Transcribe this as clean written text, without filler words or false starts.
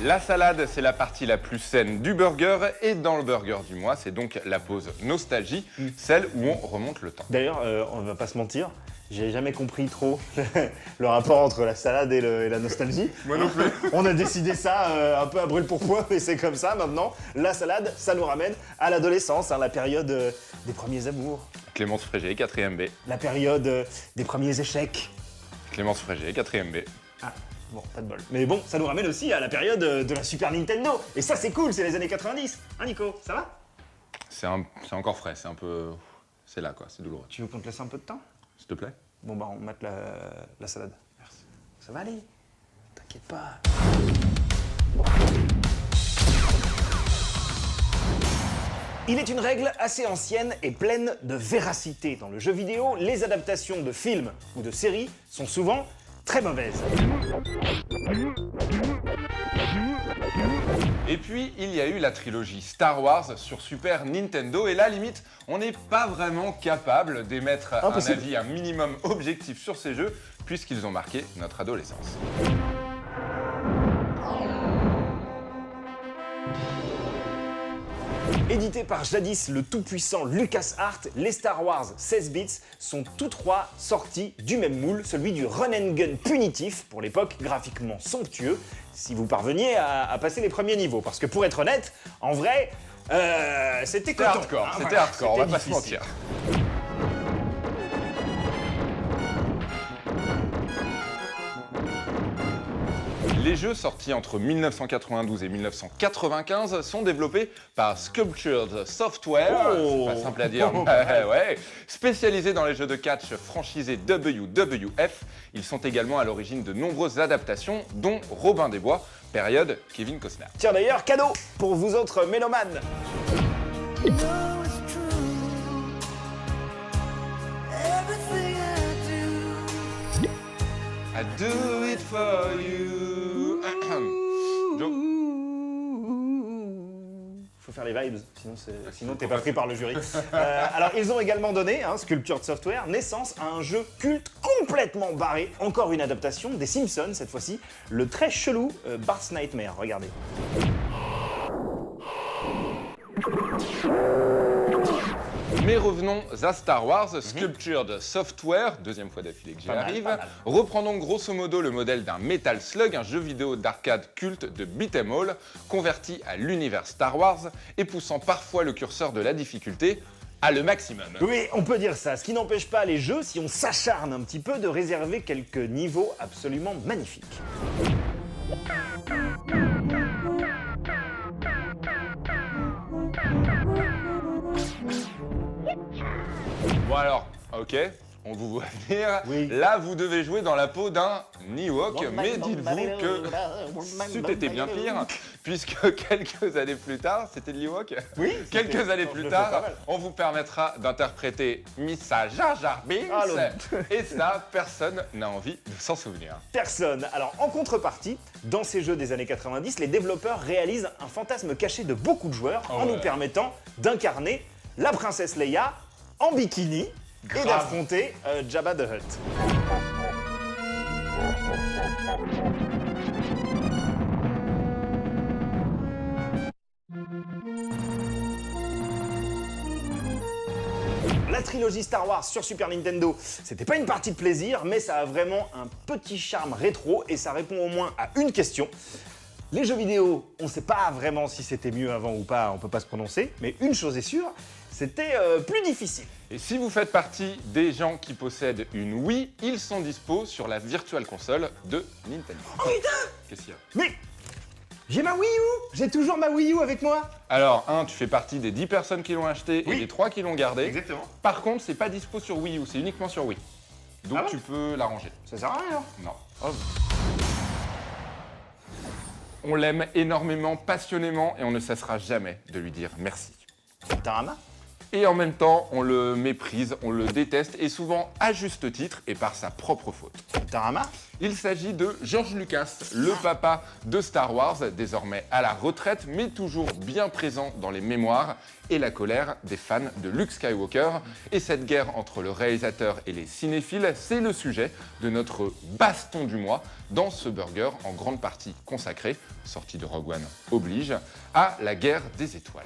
La salade, c'est la partie la plus saine du burger et dans le burger du mois, c'est donc la pause nostalgie, celle où on remonte le temps. D'ailleurs, on va pas se mentir, j'ai jamais compris trop le rapport entre la salade et la nostalgie. Moi non plus. On a décidé ça un peu à brûle-pourpoint, mais c'est comme ça maintenant. La salade, ça nous ramène à l'adolescence, hein, la période des premiers amours, Clémence Frégé, 4ème B. la période des premiers échecs. Clémence Frégé, 4ème B. Ah, bon, pas de bol. Mais bon, ça nous ramène aussi à la période de la Super Nintendo. Et ça, c'est cool, c'est les années 90. Hein, Nico, ça va? C'est encore frais, c'est un peu... C'est là quoi, c'est douloureux. Tu veux qu'on te laisse un peu de temps? S'il te plaît. Bon, bah, on mate la salade. Merci. Ça va aller? T'inquiète pas. Il est une règle assez ancienne et pleine de véracité. Dans le jeu vidéo, les adaptations de films ou de séries sont souvent très mauvaises. Et puis, il y a eu la trilogie Star Wars sur Super Nintendo, et là, limite, on n'est pas vraiment capable d'émettre un Impossible. avis, un minimum objectif sur ces jeux, puisqu'ils ont marqué notre adolescence. Édité par jadis le tout-puissant LucasArts, les Star Wars 16 bits sont tous trois sortis du même moule, celui du run and gun punitif, pour l'époque graphiquement somptueux, si vous parveniez à passer les premiers niveaux. Parce que pour être honnête, en vrai, c'était C'était coton, hardcore, hein, c'était voilà, hardcore, on va pas se difficile. mentir. Les jeux sortis entre 1992 et 1995 sont développés par Sculptured Software, Oh. c'est pas simple à dire, ouais, spécialisé dans les jeux de catch franchisés WWF. Ils sont également à l'origine de nombreuses adaptations, dont Robin des Bois, période Kevin Costner. Tiens d'ailleurs, cadeau pour vous autres mélomanes. You know it's true. Everything I do. I do it for you. Faut faire les vibes, sinon t'es pas pris par le jury. Alors ils ont également donné, Sculptured Software, naissance à un jeu culte complètement barré. Encore une adaptation des Simpsons cette fois-ci, le très chelou Bart's Nightmare, regardez. Mais revenons à Star Wars, Sculptured Software, deuxième fois d'affilée que j'y Pas mal, arrive, pas mal. reprend donc grosso modo le modèle d'un Metal Slug, un jeu vidéo d'arcade culte de beat'em all, converti à l'univers Star Wars et poussant parfois le curseur de la difficulté à le maximum. Oui, on peut dire ça, ce qui n'empêche pas les jeux, si on s'acharne un petit peu, de réserver quelques niveaux absolument magnifiques. Bon alors, ok, on vous voit venir. Oui. Là, vous devez jouer dans la peau d'un Ewok, mais dites-vous que c'eût été bien pire, puisque quelques années plus tard, c'était de l'Ewok. Oui, Quelques c'était- années je plus le fais pas tard, mal. on vous permettra d'interpréter Missa Jar Jar Binks, Ah, l'autre. et ça, personne n'a envie de s'en souvenir. Personne. Alors en contrepartie, dans ces jeux des années 90, les développeurs réalisent un fantasme caché de beaucoup de joueurs en ouais. nous permettant d'incarner la princesse Leia en bikini et Grave. d'affronter Jabba the Hutt. La trilogie Star Wars sur Super Nintendo, c'était pas une partie de plaisir, mais ça a vraiment un petit charme rétro et ça répond au moins à une question. Les jeux vidéo, on sait pas vraiment si c'était mieux avant ou pas, on peut pas se prononcer, mais une chose est sûre, c'était plus difficile. Et si vous faites partie des gens qui possèdent une Wii, ils sont dispo sur la Virtual Console de Nintendo. Oh putain! Qu'est-ce qu'il y a? Mais j'ai ma Wii U! J'ai toujours ma Wii U avec moi! Alors, tu fais partie des 10 personnes qui l'ont acheté Oui. et des 3 qui l'ont gardé. Exactement. Par contre, c'est pas dispo sur Wii U, c'est uniquement sur Wii. Donc Ah bon tu peux la ranger. Ça sert à rien. Non. On l'aime énormément, passionnément, et on ne cessera jamais de lui dire merci. Tarama? Et en même temps, on le méprise, on le déteste, et souvent à juste titre et par sa propre faute. Tarama? Il s'agit de George Lucas, le papa de Star Wars, désormais à la retraite, mais toujours bien présent dans les mémoires et la colère des fans de Luke Skywalker. Et cette guerre entre le réalisateur et les cinéphiles, c'est le sujet de notre baston du mois dans ce burger en grande partie consacré, sorti de Rogue One oblige, à la guerre des étoiles.